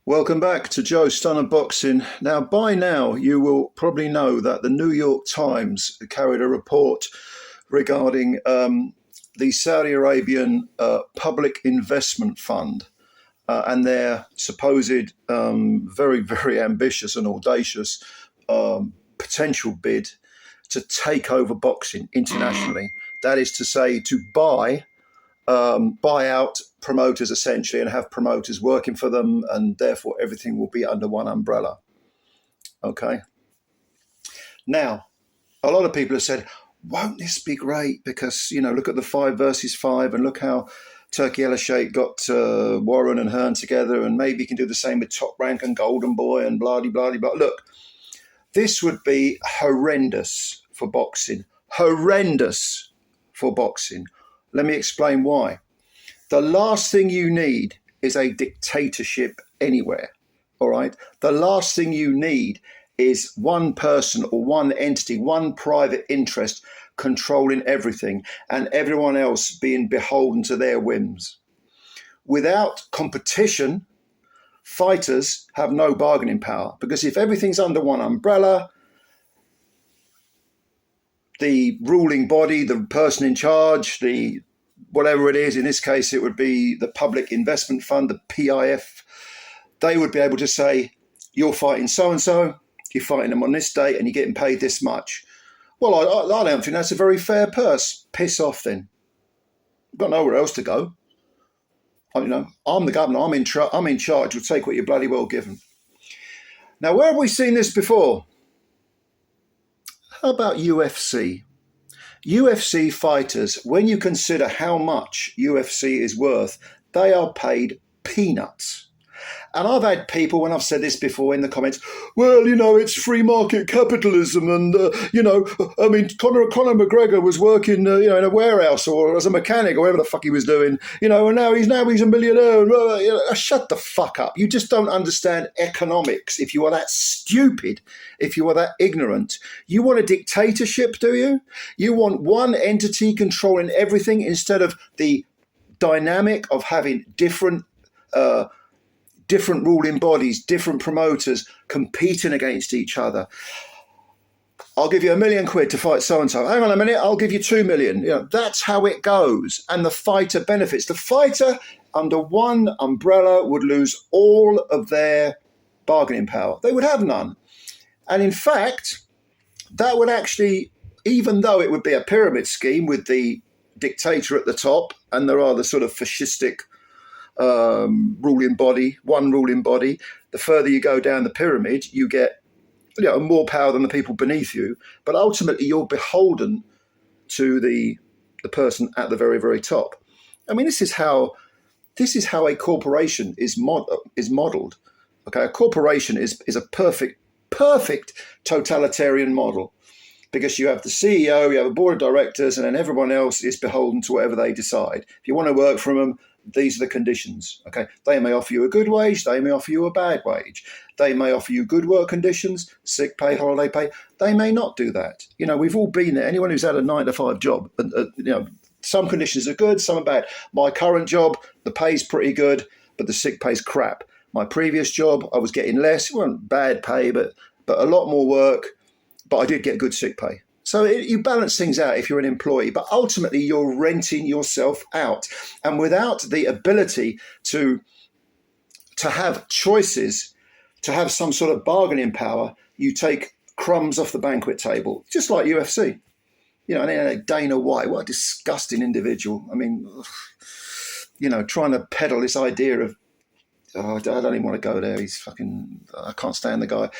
Welcome back to Joe Stunner Boxing. Now, by now, you will probably know that the New York Times carried a report regarding the Saudi Arabian Public Investment Fund and their supposed very, very ambitious and audacious potential bid to take over boxing internationally. That is to say, to buy out promoters essentially and have promoters working for them, and therefore everything will be under one umbrella. Okay. Now, a lot of people have said, won't this be great? Because, look at the 5 versus 5 and look how Turkey El-Sheikh got Warren and Hearn together, and maybe you can do the same with Top Rank and Golden Boy and blah, blah, blah, blah. Look, this would be horrendous for boxing. Horrendous for boxing. Let me explain why. The last thing you need is a dictatorship anywhere, all right? The last thing you need is one person or one entity, one private interest controlling everything and everyone else being beholden to their whims. Without competition, fighters have no bargaining power, because if everything's under one umbrella, the ruling body, the person in charge, the whatever it is, in this case, it would be the Public Investment Fund, the PIF, they would be able to say, you're fighting so-and-so, you're fighting them on this date, and you're getting paid this much. Well, I don't think that's a very fair purse. Piss off then. You've got nowhere else to go. I'm the governor, I'm in charge, you'll take what you're bloody well given. Now, where have we seen this before? How about UFC? UFC fighters, when you consider how much UFC is worth, they are paid peanuts. And I've had people, when I've said this before in the comments, well, it's free market capitalism. And, Conor McGregor was working, in a warehouse or as a mechanic or whatever the fuck he was doing, and now he's a millionaire. Shut the fuck up. You just don't understand economics if you are that stupid, if you are that ignorant. You want a dictatorship, do you? You want one entity controlling everything instead of the dynamic of having different ruling bodies, different promoters competing against each other. I'll give you £1 million to fight so-and-so. Hang on a minute, I'll give you 2 million. That's how it goes. And the fighter benefits. The fighter under one umbrella would lose all of their bargaining power. They would have none. And in fact, that would actually, even though it would be a pyramid scheme with the dictator at the top, and there are the sort of fascistic ruling body, the further you go down the pyramid, you get more power than the people beneath you, but ultimately you're beholden to the person at the very, very top. I mean, this is how a corporation is modeled. Okay, a corporation is a perfect totalitarian model, because you have the CEO, you have a board of directors, and then everyone else is beholden to whatever they decide. If you want to work from them, these are the conditions. Okay, they may offer you a good wage, they may offer you a bad wage. They may offer you good work conditions, sick pay, holiday pay. They may not do that. We've all been there. Anyone who's had a 9-to-5 job, some conditions are good, some are bad. My current job, the pay's pretty good, but the sick pay's crap. My previous job, I was getting less. It wasn't bad pay, but a lot more work, but I did get good sick pay. So you balance things out if you're an employee, but ultimately you're renting yourself out. And without the ability to have choices, to have some sort of bargaining power, you take crumbs off the banquet table, just like UFC. And Dana White, what a disgusting individual. I mean, trying to peddle this idea of, I don't even want to go there. He's fucking, I can't stand the guy.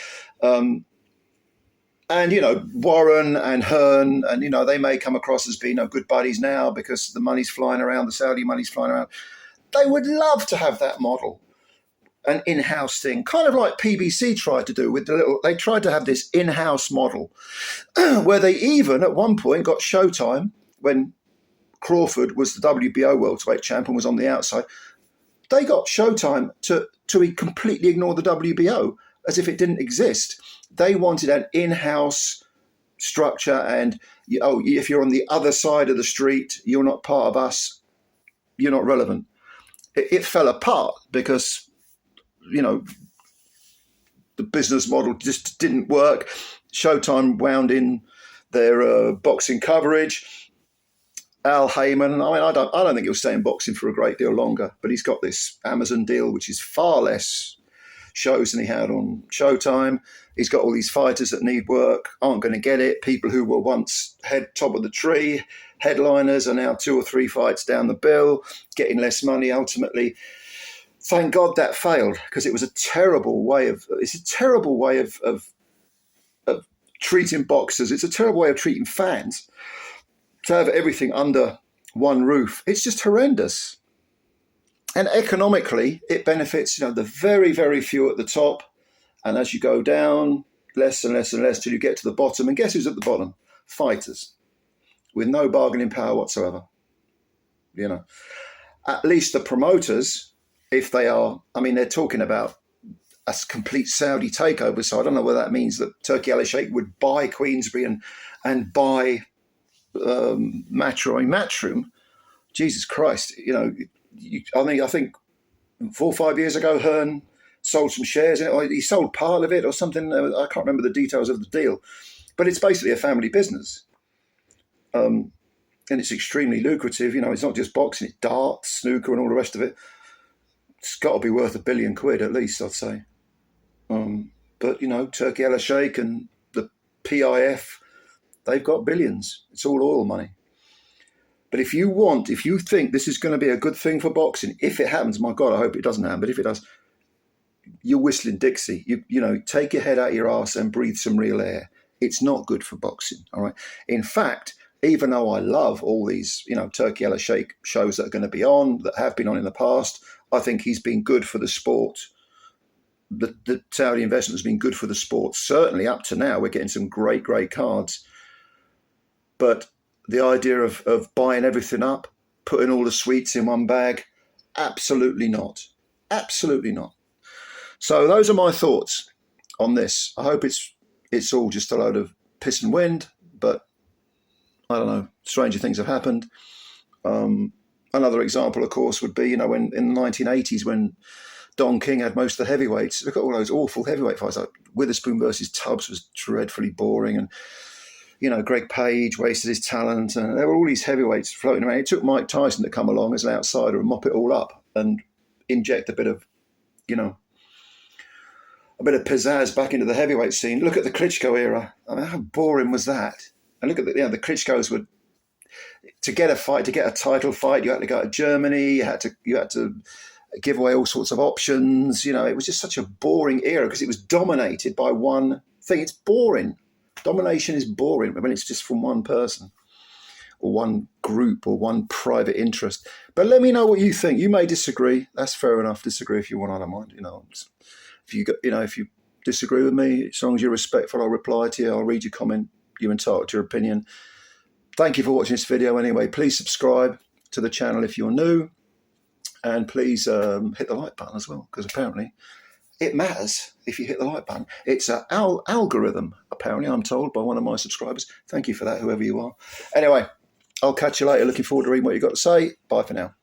And, Warren and Hearn, and, they may come across as being good buddies now because the money's flying around, the Saudi money's flying around. They would love to have that model, an in-house thing, kind of like PBC tried to do they tried to have this in-house model where they even at one point got Showtime when Crawford was the WBO welterweight champion, was on the outside. They got Showtime to completely ignore the WBO as if it didn't exist. They wanted an in-house structure, and if you're on the other side of the street, you're not part of us, you're not relevant. It fell apart because you know, the business model just didn't work. Showtime wound in their boxing coverage. Al Heyman, I mean, I don't think he'll stay in boxing for a great deal longer, but he's got this Amazon deal, which is far less shows than he had on Showtime. He's got all these fighters that need work, aren't going to get it. People who were once top of the tree, headliners, are now 2 or 3 fights down the bill, getting less money ultimately. Thank God that failed, because it was a terrible way of treating boxers. It's a terrible way of treating fans, to have everything under one roof. It's just horrendous. And economically, it benefits, the very, very few at the top. And as you go down, less and less and less till you get to the bottom. And guess who's at the bottom? Fighters with no bargaining power whatsoever. At least the promoters, if they are, they're talking about a complete Saudi takeover. So I don't know whether that means that Turkey Al-Sheikh would buy Queensberry and buy Matchroom. Jesus Christ, I think 4 or 5 years ago, Hearn sold some shares in it, or he sold part of it or something. I can't remember the details of the deal, but it's basically a family business. And it's extremely lucrative. It's not just boxing, it's darts, snooker and all the rest of it. It's got to be worth £1 billion at least, I'd say. But, Turkey Al-Sheikh and the PIF, they've got billions. It's all oil money. But if you think this is going to be a good thing for boxing, if it happens, my God, I hope it doesn't happen, but if it does, you're whistling Dixie. Take your head out of your arse and breathe some real air. It's not good for boxing, all right? In fact, even though I love all these, Turkey Al-Sheikh shows that are going to be on, that have been on in the past, I think he's been good for the sport. The Saudi investment has been good for the sport. Certainly up to now, we're getting some great, great cards. But the idea of buying everything up, putting all the sweets in one bag, absolutely not. Absolutely not. So those are my thoughts on this. I hope it's all just a load of piss and wind, but I don't know, stranger things have happened. Another example, of course, would be, when in the 1980s, when Don King had most of the heavyweights. Look at all those awful heavyweight fights, like Witherspoon versus Tubbs was dreadfully boring, and Greg Page wasted his talent, and there were all these heavyweights floating around. It took Mike Tyson to come along as an outsider and mop it all up and inject a bit of pizzazz back into the heavyweight scene. Look at the Klitschko era. How boring was that? And look at the Klitschko's would, to get a fight, to get a title fight, you had to go to Germany. You had to give away all sorts of options. It was just such a boring era because it was dominated by one thing. It's boring. Domination is boring when it's just from one person or one group or one private interest. But let me know what you think. You may disagree. That's fair enough. Disagree if you want. I don't mind. If you disagree with me, as long as you're respectful, I'll reply to you. I'll read your comment. You're entitled to your opinion. Thank you for watching this video. Anyway, please subscribe to the channel if you're new, and please hit the like button as well, because apparently it matters if you hit the like button. It's an algorithm, apparently, I'm told by one of my subscribers. Thank you for that, whoever you are. Anyway, I'll catch you later. Looking forward to reading what you've got to say. Bye for now.